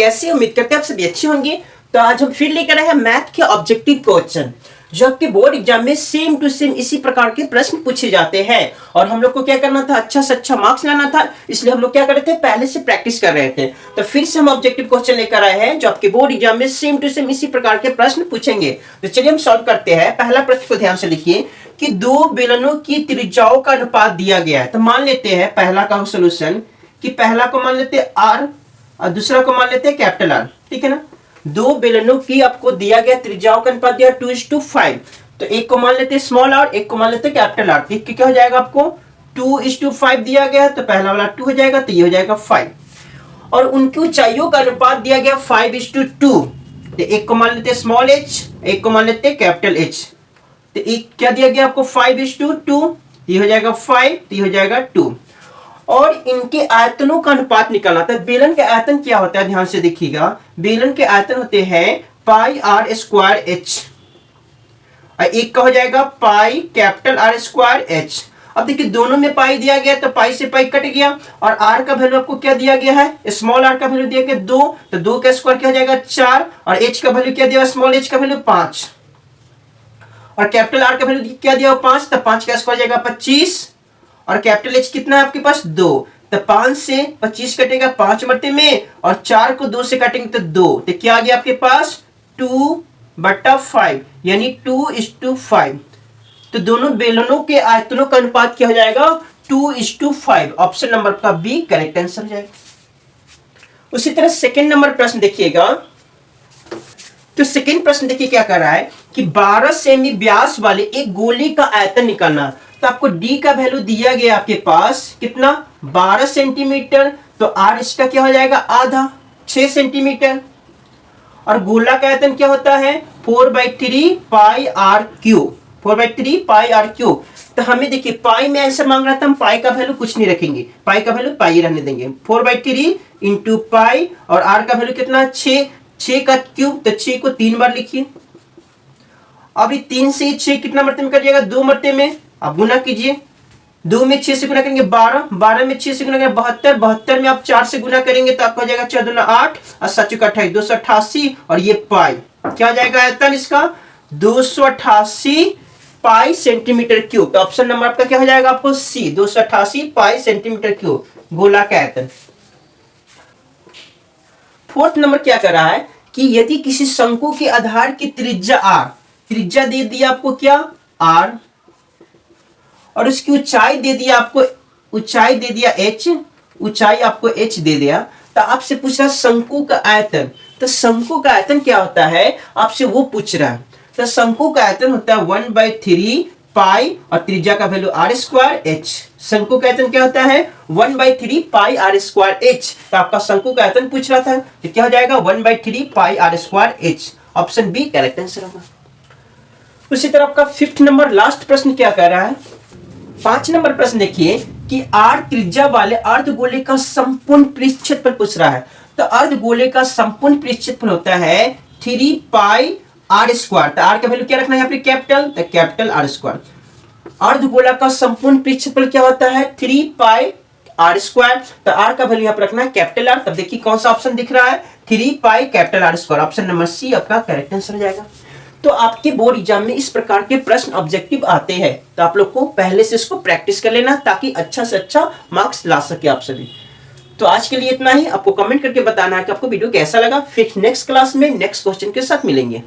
कैसे? उम्मीद करते हैं आप सभी अच्छे होंगे। तो आज हम फिर लेकर आए हैं मैथ के ऑब्जेक्टिव क्वेश्चन, जो आपके बोर्ड एग्जाम में सेम टू सेम इसी प्रकार के प्रश्न पूछे जाते हैं। और हम लोग को क्या करना था, अच्छा से अच्छा मार्क्स लाना था, इसलिए हम लोग क्या कर रहे थे, पहले से प्रैक्टिस कर रहे थे। तो फिर से हम ऑब्जेक्टिव क्वेश्चन लेकर आए हैं जो आपके बोर्ड एग्जाम में सेम टू सेम इसी प्रकार के प्रश्न पूछेंगे। तो चलिए हम सॉल्व करते हैं। पहला प्रश्न को ध्यान से लिखिए कि दो बेलनों की त्रिज्याओं का अनुपात दिया गया है। तो मान लेते हैं पहला का सोल्यूशन कि पहला को मान लेते हैं आर और दूसरा को मान लेते हैं कैपिटल आर, ठीक है ना। दो बेलनों की आपको दिया गया त्रिज्याओं का अनुपात दिया 2:5। तो एक को मान लेते हैं स्मॉल आर, एक को मान लेते हैं कैपिटल आर। ठीक, क्या हो जाएगा, आपको 2:5 दिया गया, तो पहला वाला 2 हो जाएगा, तो ये हो जाएगा 5। और उनकी ऊंचाइयों का अनुपात दिया गया 5:2। तो एक को मान लेते हैं स्मॉल एच, एक को मान लेते हैं कैपिटल एच। तो एक क्या दिया गया आपको 5:2, ये हो जाएगा 5, तो ये हो जाएगा 2। और इनके आयतनों का अनुपात निकालना था। बेलन के आयतन क्या होता है, ध्यान से देखिएगा। बेलन के आयतन होते हैं पाई आर स्क्वायर एच, और एक का हो जाएगा पाई कैपिटल आर स्क्वायर एच। अब देखिए दोनों में पाई दिया गया, तो पाई से पाई कट गया, और आर का वैल्यू आपको क्या दिया गया है, स्मॉल आर का वैल्यू दिया गया 2, तो 2 का स्क्वायर क्या हो जाएगा 4, और एच का वैल्यू क्या दिया, स्मॉल एच का वैल्यू 5, और कैपिटल आर का वैल्यू क्या दिया 5, तो 5 का स्क्वायर जाएगा 25, और कैपिटल एच कितना है आपके पास 2, तो 5 से 25 कटेगा 5 मरते में, और 4 को 2 से काटेंगे तो 2, तो क्या आ गया आपके पास 2/5, यानी 2:5। तो दोनों बेलनों के आयतनों का अनुपात क्या हो जाएगा 2:5। ऑप्शन नंबर का बी करेक्ट आंसर हो जाएगा। उसी तरह सेकंड नंबर प्रश्न देखिएगा। तो सेकंड प्रश्न देखिए क्या कर रहा है कि 12 सेमी व्यास वाले एक गोले का आयतन निकालना। तो आपको डी का वैल्यू दिया गया आपके पास कितना 12 सेंटीमीटर, तो आर इसका क्या हो जाएगा आधा 6 सेंटीमीटर, और गोला का आयतन क्या होता है 4/3 pi r cube, 4/3 pi r cube. तो हमें देखिए पाई में आंसर मांग रहा था, हम पाई का वैल्यू कुछ नहीं रखेंगे, पाई का वैल्यू पाई रहने देंगे। 4/3 इंटू पाई, और आर का वैल्यू कितना 6, 6 का क्यूब, तो 6 को 3 बार लिखिए। अब ये 3 से 6 कितना मरते में कर जाएगा 2 मरते में, आप गुना कीजिए। 2 में 6 से गुना करेंगे 12, 12 में 6 से गुना करेंगे 72, 72 में आप 4 से गुना करेंगे तो आपका हो जाएगा 4 दूना 8 और 7 चौका 28, 288, और ये पाई क्या हो जाएगा आयतन इसका 288 पाई सेंटीमीटर क्यूब। तो ऑप्शन नंबर आपका क्या हो जाएगा आपको सी, 288 पाई सेंटीमीटर क्यूब गोला का आयतन। फोर्थ नंबर क्या कर रहा है कि यदि किसी शंकु के आधार की त्रिज्या आर, त्रिज्या दे दिया आपको क्या आर, और उसकी ऊंचाई दे दिया आपको, ऊंचाई दे दिया h, ऊंचाई आपको h दे दिया, तो आपसे पूछ रहा है शंकु का आयतन। तो शंकु का आयतन क्या होता है आपसे वो पूछ रहा है। तो शंकु का आयतन होता है 1/3 पाई और त्रिज्या का वैल्यू आर स्क्वायर एच। शंकु का आयतन क्या होता है 1/3 पाई आर स्क्वायर एच। तो आपका शंकु का आयतन पूछ रहा था, तो क्या हो जाएगा 1/3 pi r square h. Option B correct answer होगा। उसी तरह आपका फिफ्थ नंबर लास्ट प्रश्न क्या कह रहा है, 5 नंबर प्रश्न देखिए कि आर त्रिज्या वाले अर्धगोले का संपूर्ण पृष्ठ क्षेत्रफल पूछ रहा है। तो अर्धगोले का संपूर्ण पृष्ठ क्षेत्रफल होता है 3 पाई आर स्क्वायर। तो आर का वैल्यू क्या रखना है यहाँ पे कैपिटल, तो कैपिटल आर स्क्वायर। अर्धगोला का संपूर्ण पृष्ठ क्षेत्रफल क्या होता है 3 पाई आर स्क्वायर। तो आर का वैल्यू यहाँ पे रखना है कैपिटल आर। तब देखिए कौन सा ऑप्शन दिख रहा है 3 pi capital R square. Option number C आपका करेक्ट आंसर हो जाएगा। तो आपके बोर्ड एग्जाम में इस प्रकार के प्रश्न ऑब्जेक्टिव आते हैं, तो आप लोग को पहले से इसको प्रैक्टिस कर लेना ताकि अच्छा से अच्छा मार्क्स ला सके आप सभी। तो आज के लिए इतना ही। आपको कमेंट करके बताना है कि आपको वीडियो कैसा लगा। फिर नेक्स्ट क्लास में नेक्स्ट क्वेश्चन के साथ मिलेंगे।